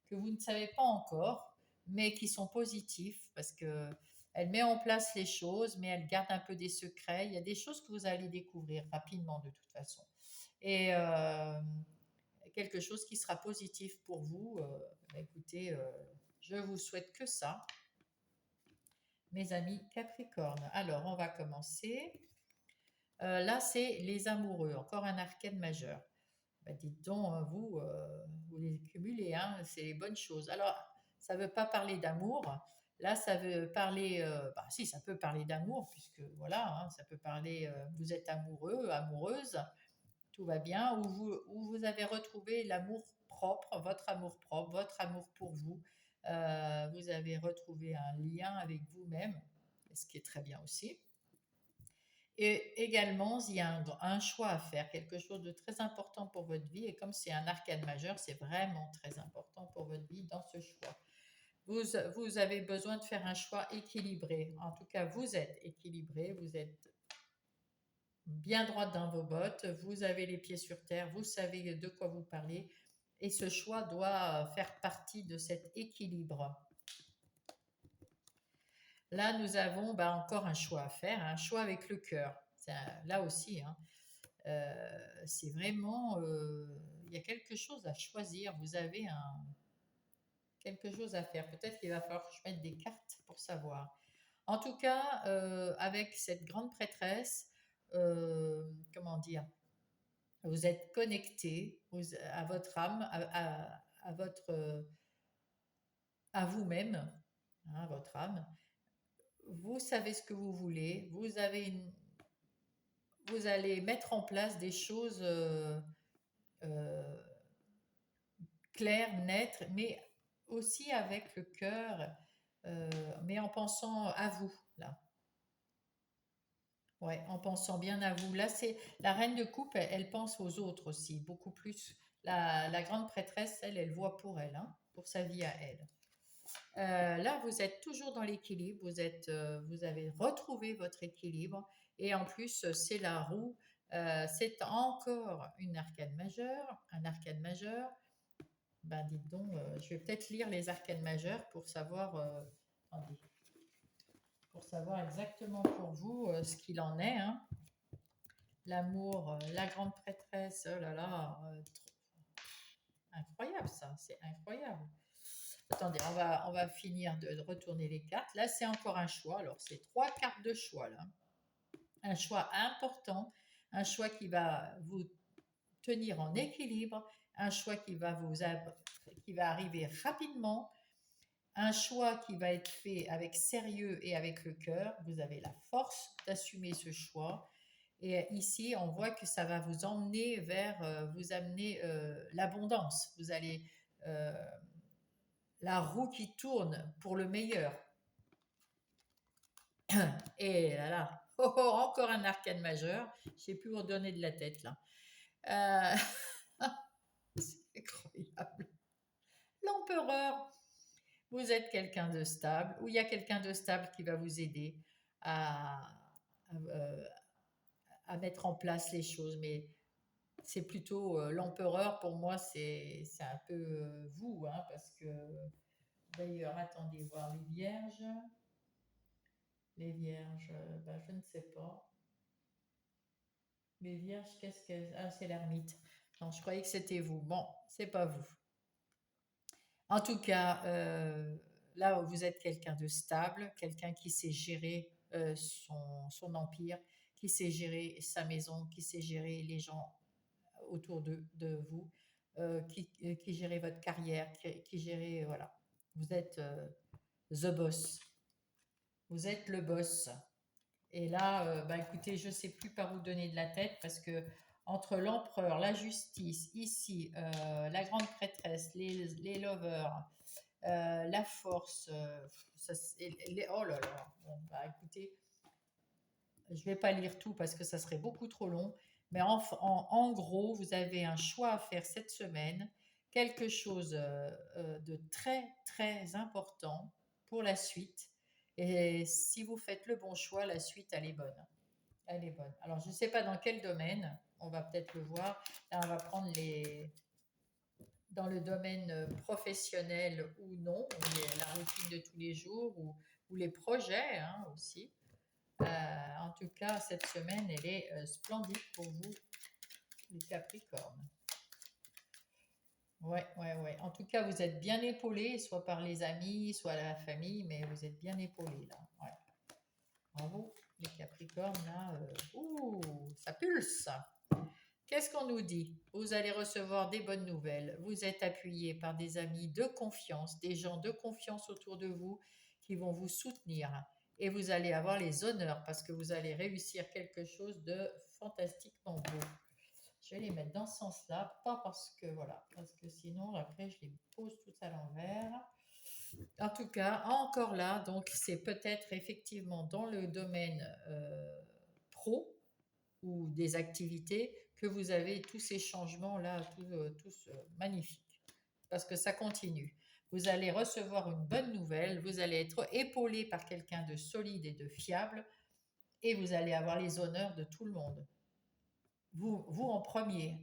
que vous ne savez pas encore, mais qui sont positives parce que elle met en place les choses, mais elle garde un peu des secrets. Il y a des choses que vous allez découvrir rapidement de toute façon. Et quelque chose qui sera positif pour vous. Écoutez, je vous souhaite que ça, mes amis Capricorne. Alors, on va commencer. Là, c'est les amoureux, encore un arcane majeur. Bah, dites donc, hein, vous les cumulez, hein, c'est les bonnes choses. Alors, ça ne veut pas parler d'amour. Là, ça veut parler, bah, si, ça peut parler d'amour, puisque voilà, hein, ça peut parler, vous êtes amoureux, amoureuse, tout va bien, ou vous avez retrouvé l'amour propre, votre amour pour vous. Vous avez retrouvé un lien avec vous-même, ce qui est très bien aussi. Et également, il y a un choix à faire, quelque chose de très important pour votre vie. Et comme c'est un arcane majeur, c'est vraiment très important pour votre vie dans ce choix. Vous avez besoin de faire un choix équilibré. En tout cas, vous êtes équilibré, vous êtes bien droite dans vos bottes, vous avez les pieds sur terre, vous savez de quoi vous parlez. Et ce choix doit faire partie de cet équilibre. Là, nous avons encore un choix à faire, un choix avec le cœur. Là aussi, hein, c'est vraiment, il y a quelque chose à choisir. Vous avez quelque chose à faire. Peut-être qu'il va falloir que je mette des cartes pour savoir. En tout cas, avec cette grande prêtresse, comment dire, vous êtes connecté à votre âme, à votre, à vous-même, hein, votre âme. Vous savez ce que vous voulez. Vous allez mettre en place des choses euh, claires, nettes, mais aussi avec le cœur, mais en pensant à vous, là. Ouais, en pensant bien à vous. Là, c'est la reine de coupe, elle pense aux autres aussi, beaucoup plus. La grande prêtresse, elle voit pour elle, hein, pour sa vie à elle. Là, vous êtes toujours dans l'équilibre, vous avez retrouvé votre équilibre, et en plus, c'est la roue. C'est encore une arcane majeure, un arcane majeur. Ben dites donc, je vais peut-être lire les arcanes majeures pour savoir, attendez, pour savoir exactement pour vous ce qu'il en est. Hein. L'amour, la grande prêtresse, oh là là, incroyable ça, c'est incroyable. Attendez, on va finir de retourner les cartes. Là, c'est encore un choix. Alors, c'est 3 cartes de choix là. Un choix important, un choix qui va vous tenir en équilibre, un choix qui va arriver rapidement, un choix qui va être fait avec sérieux et avec le cœur. Vous avez la force d'assumer ce choix. Et ici, on voit que ça va vous emmener vers, vous amener l'abondance. Vous allez euh, la roue qui tourne pour le meilleur. Et là là, oh, oh, encore un arcane majeur. Je ne sais plus où donner de la tête là. C'est incroyable. L'empereur, vous êtes quelqu'un de stable, ou il y a quelqu'un de stable qui va vous aider à, à, euh, à mettre en place les choses. Mais c'est plutôt l'empereur, pour moi, c'est un peu vous, hein, parce que d'ailleurs, attendez voir les vierges. Les vierges, ben, je ne sais pas. Les vierges, qu'est-ce que... Ah, c'est l'ermite. Non, je croyais que c'était vous. Bon, c'est pas vous. En tout cas, là, vous êtes quelqu'un de stable, quelqu'un qui sait gérer son empire, qui sait gérer sa maison, qui sait gérer les gens autour de vous, qui gère votre carrière, qui gère, voilà. Vous êtes the boss. Vous êtes le boss. Et là, bah, écoutez, je ne sais plus par où donner de la tête parce que entre l'empereur, la justice, ici, la grande prêtresse, les lovers, la force, oh là là, bon, bah, écoutez, je ne vais pas lire tout parce que ça serait beaucoup trop long, mais en gros, vous avez un choix à faire cette semaine, quelque chose de très, très important pour la suite. Et si vous faites le bon choix, la suite, elle est bonne. Elle est bonne. Alors, je ne sais pas dans quel domaine, on va peut-être le voir. Là, on va prendre dans le domaine professionnel ou non, ou la routine de tous les jours, ou les projets hein, aussi. En tout cas, cette semaine, elle est splendide pour vous, les Capricornes. Ouais, ouais, ouais. En tout cas, vous êtes bien épaulés, soit par les amis, soit la famille, mais vous êtes bien épaulés là. Ouais. Bravo, les Capricornes là. Ouh, ça pulse. Qu'est-ce qu'on nous dit? Vous allez recevoir des bonnes nouvelles. Vous êtes appuyé par des amis de confiance, des gens de confiance autour de vous qui vont vous soutenir. Et vous allez avoir les honneurs parce que vous allez réussir quelque chose de fantastiquement beau. Je vais les mettre dans ce sens-là, pas parce que voilà, parce que sinon après je les pose tout à l'envers. En tout cas, encore là, donc c'est peut-être effectivement dans le domaine pro ou des activités que vous avez tous ces changements-là, tous magnifiques, parce que ça continue. Vous allez recevoir une bonne nouvelle, vous allez être épaulé par quelqu'un de solide et de fiable, et vous allez avoir les honneurs de tout le monde. Vous en premier,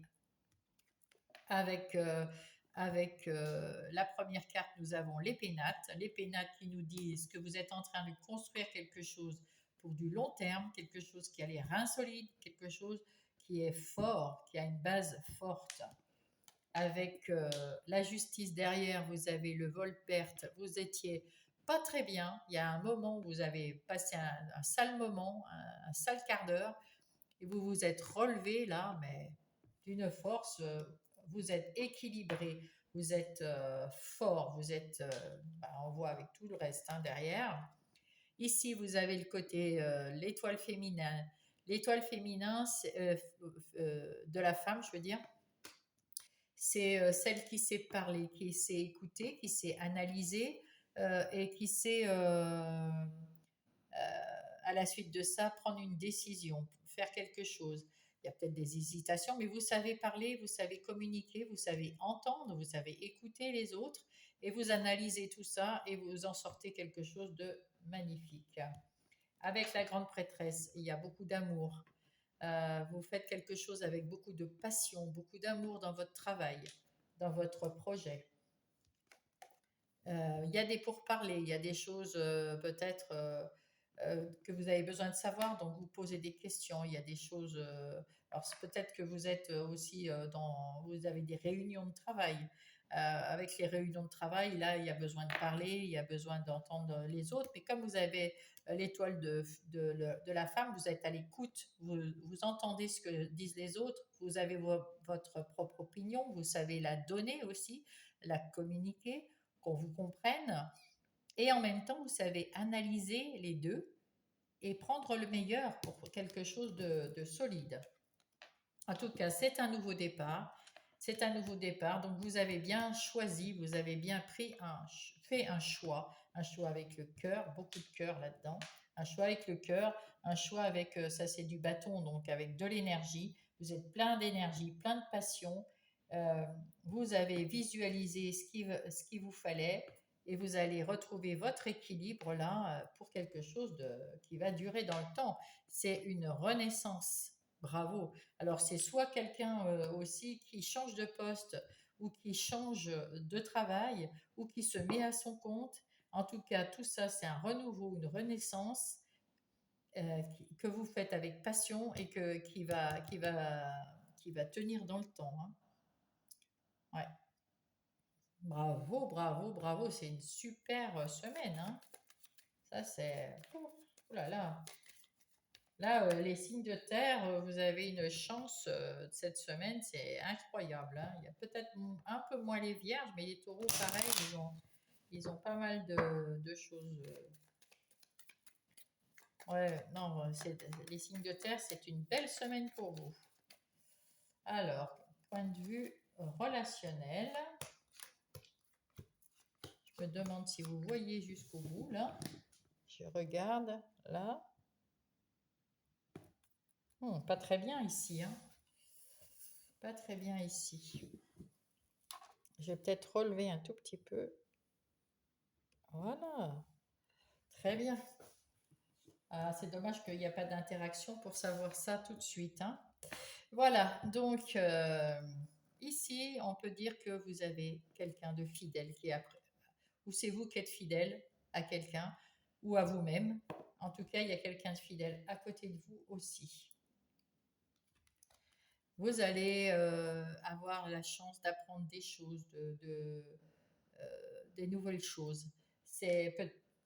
avec, la première carte, nous avons les pénates. Les pénates qui nous disent que vous êtes en train de construire quelque chose pour du long terme, quelque chose qui a les reins solides, quelque chose qui est fort, qui a une base forte. Avec la justice derrière, vous avez le vol-perte, vous étiez pas très bien. Il y a un moment où vous avez passé un sale moment, un sale quart d'heure, et vous vous êtes relevé là, mais d'une force, vous êtes équilibré, vous êtes fort, vous êtes, bah, on voit avec tout le reste hein, derrière. Ici, vous avez le côté l'étoile féminin. L'étoile féminin de la femme, je veux dire, c'est celle qui sait parler, qui sait écouter, qui sait analyser et qui sait, à la suite de ça, prendre une décision, faire quelque chose. Il y a peut-être des hésitations, mais vous savez parler, vous savez communiquer, vous savez entendre, vous savez écouter les autres et vous analysez tout ça et vous en sortez quelque chose de magnifique. Avec la grande prêtresse, il y a beaucoup d'amour. Vous faites quelque chose avec beaucoup de passion, beaucoup d'amour dans votre travail. dans votre projet. Il y a des pourparlers, il y a des choses peut-être que vous avez besoin de savoir, donc vous posez des questions. Il y a des choses. Alors peut-être que vous êtes aussi vous avez des réunions de travail. Avec les réunions de travail, là, il y a besoin de parler, il y a besoin d'entendre les autres. Mais comme vous avez l'étoile de la femme, vous êtes à l'écoute, vous entendez ce que disent les autres, vous avez votre propre opinion, vous savez la donner aussi, la communiquer, qu'on vous comprenne. Et en même temps, vous savez analyser les deux et prendre le meilleur pour quelque chose de solide. En tout cas, c'est un nouveau départ. C'est un nouveau départ. Donc, vous avez bien choisi, vous avez bien fait un choix avec le cœur, beaucoup de cœur là-dedans. Un choix avec le cœur, un choix avec, ça c'est du bâton, donc avec de l'énergie. Vous êtes plein d'énergie, plein de passion. Euh, vous avez visualisé ce qu'il vous fallait et vous allez retrouver votre équilibre là pour quelque chose qui va durer dans le temps. C'est une renaissance. Bravo. Alors c'est soit quelqu'un aussi qui change de poste ou qui change de travail ou qui se met à son compte. En tout cas, tout ça, c'est un renouveau, une renaissance que vous faites avec passion et qui va tenir dans le temps, hein. Ouais. Bravo, bravo, bravo. C'est une super semaine, hein. Ça, c'est... Oh là là. Là, les signes de terre, vous avez une chance cette semaine, c'est incroyable, hein. Il y a peut-être un peu moins les vierges, mais les taureaux, pareil, ils ont pas mal de choses. Ouais, non, les signes de terre, c'est une belle semaine pour vous. Alors, point de vue relationnel, je me demande si vous voyez jusqu'au bout, là. Je regarde, là. Pas très bien ici, hein. Pas très bien ici. Je vais peut-être relever un tout petit peu. Voilà, très bien. Ah, c'est dommage qu'il n'y a pas d'interaction pour savoir ça tout de suite, hein. Voilà, donc ici, on peut dire que vous avez quelqu'un de fidèle qui est après. Ou c'est vous qui êtes fidèle à quelqu'un ou à vous-même. En tout cas, il y a quelqu'un de fidèle à côté de vous aussi. Vous allez avoir la chance d'apprendre des choses, des nouvelles choses.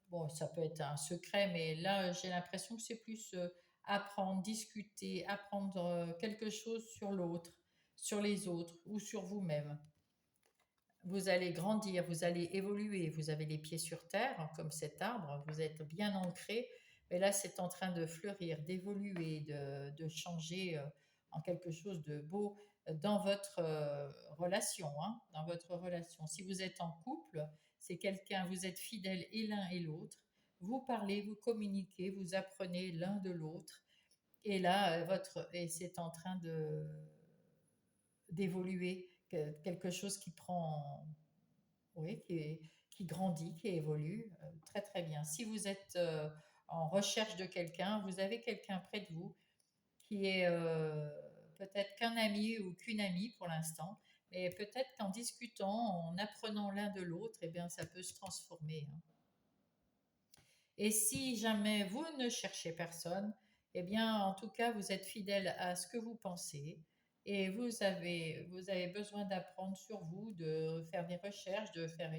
Bon, ça peut être un secret, mais là, j'ai l'impression que c'est plus apprendre, discuter, apprendre quelque chose sur l'autre, sur les autres ou sur vous-même. Vous allez grandir, vous allez évoluer, vous avez les pieds sur terre, hein, comme cet arbre, vous êtes bien ancré, mais là, c'est en train de fleurir, d'évoluer, de changer en quelque chose de beau dans votre relation, hein, dans votre relation. Si vous êtes en couple, c'est quelqu'un, vous êtes fidèles et l'un et l'autre, vous parlez, vous communiquez, vous apprenez l'un de l'autre, et là, et c'est en train d'évoluer, quelque chose qui prend, oui, qui grandit, qui évolue, très très bien. Si vous êtes en recherche de quelqu'un, vous avez quelqu'un près de vous qui est peut-être qu'un ami ou qu'une amie pour l'instant, mais peut-être qu'en discutant, en apprenant l'un de l'autre, eh bien, ça peut se transformer, hein. Et si jamais vous ne cherchez personne, eh bien, en tout cas, vous êtes fidèle à ce que vous pensez et vous avez besoin d'apprendre sur vous, de faire des recherches, de faire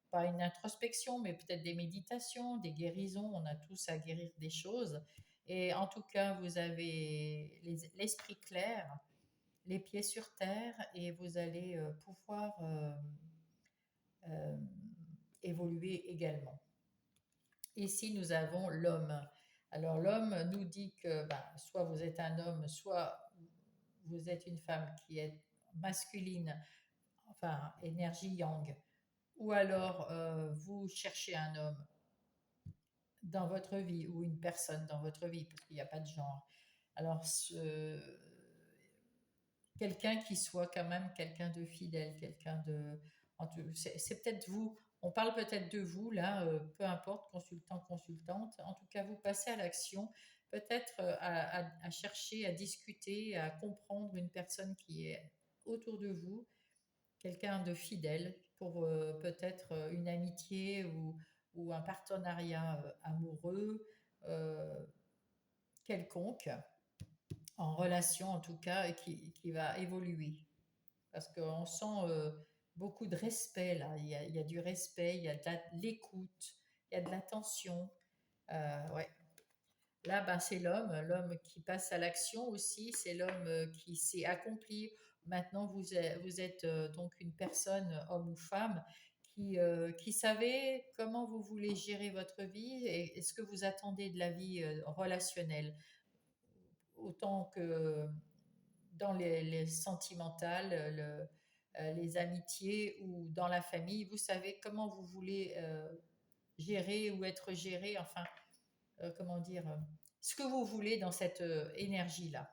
pas une introspection, mais peut-être des méditations, des guérisons. On a tous à guérir des choses. Et en tout cas, vous avez l'esprit clair, les pieds sur terre et vous allez pouvoir euh, évoluer également. Ici, nous avons l'homme. Alors, l'homme nous dit que soit vous êtes un homme, soit vous êtes une femme qui est masculine, enfin, énergie yang, ou alors vous cherchez un homme dans votre vie ou une personne dans votre vie, parce qu'il n'y a pas de genre. Alors, quelqu'un qui soit quand même quelqu'un de fidèle, quelqu'un de... C'est peut-être vous, on parle peut-être de vous là, peu importe, consultant, consultante, en tout cas vous passez à l'action, peut-être à chercher, à discuter, à comprendre une personne qui est autour de vous quelqu'un de fidèle pour peut-être une amitié ou un partenariat amoureux euh, quelconque, en relation en tout cas, et qui va évoluer. Parce qu'on sent beaucoup de respect là. Il y a du respect, il y a de l'écoute, il y a de l'attention. Ouais. Là, ben, c'est l'homme qui passe à l'action aussi, c'est l'homme qui s'est accompli. Maintenant, vous êtes donc une personne, homme ou femme, qui savez comment vous voulez gérer votre vie et ce que vous attendez de la vie relationnelle, autant que dans les sentimentales, les amitiés ou dans la famille. Vous savez comment vous voulez gérer ou être géré, enfin, comment dire, ce que vous voulez dans cette énergie-là.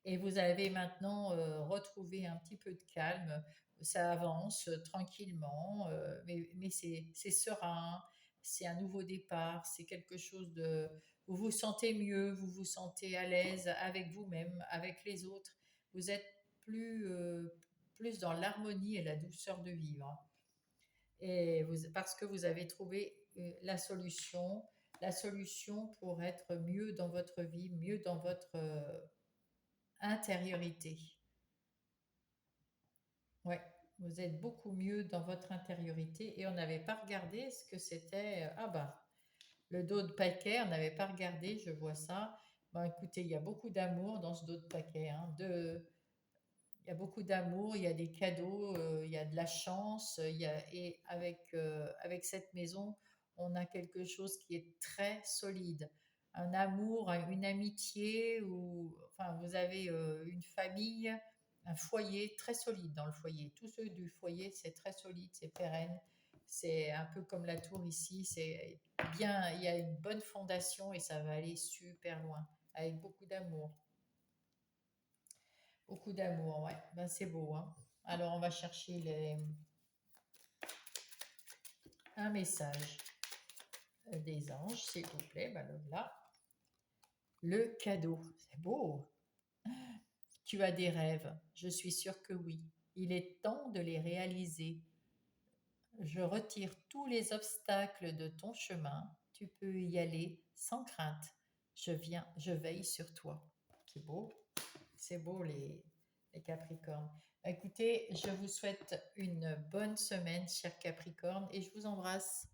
Et vous avez maintenant retrouvé un petit peu de calme. Ça avance tranquillement, mais c'est serein, c'est un nouveau départ, c'est quelque chose de... Vous vous sentez mieux, vous vous sentez à l'aise avec vous-même, avec les autres. Vous êtes plus dans l'harmonie et la douceur de vivre. Et parce que vous avez trouvé la solution pour être mieux dans votre vie, mieux dans votre intériorité. Ouais, vous êtes beaucoup mieux dans votre intériorité et on n'avait pas regardé ce que c'était. Ah bah, le dos de paquet, on n'avait pas regardé, je vois ça. Bon, écoutez, il y a beaucoup d'amour dans ce dos de paquet. Hein, il y a beaucoup d'amour, il y a des cadeaux, il y a de la chance. Et avec cette maison, on a quelque chose qui est très solide. Un amour, une amitié, ou enfin, vous avez une famille, un foyer très solide dans le foyer. Tous ceux du foyer, c'est très solide, c'est pérenne. C'est un peu comme la tour ici, c'est bien, il y a une bonne fondation et ça va aller super loin, avec beaucoup d'amour. Beaucoup d'amour, ouais. Ben, c'est beau, hein. Alors, on va chercher un message des anges, s'il vous plaît. Ben, le voilà. Le cadeau. C'est beau. Tu as des rêves. Je suis sûre que oui. Il est temps de les réaliser. Je retire tous les obstacles de ton chemin. Tu peux y aller sans crainte. Je veille sur toi. C'est beau. C'est beau, les Capricornes. Écoutez, je vous souhaite une bonne semaine, chers Capricornes, et je vous embrasse.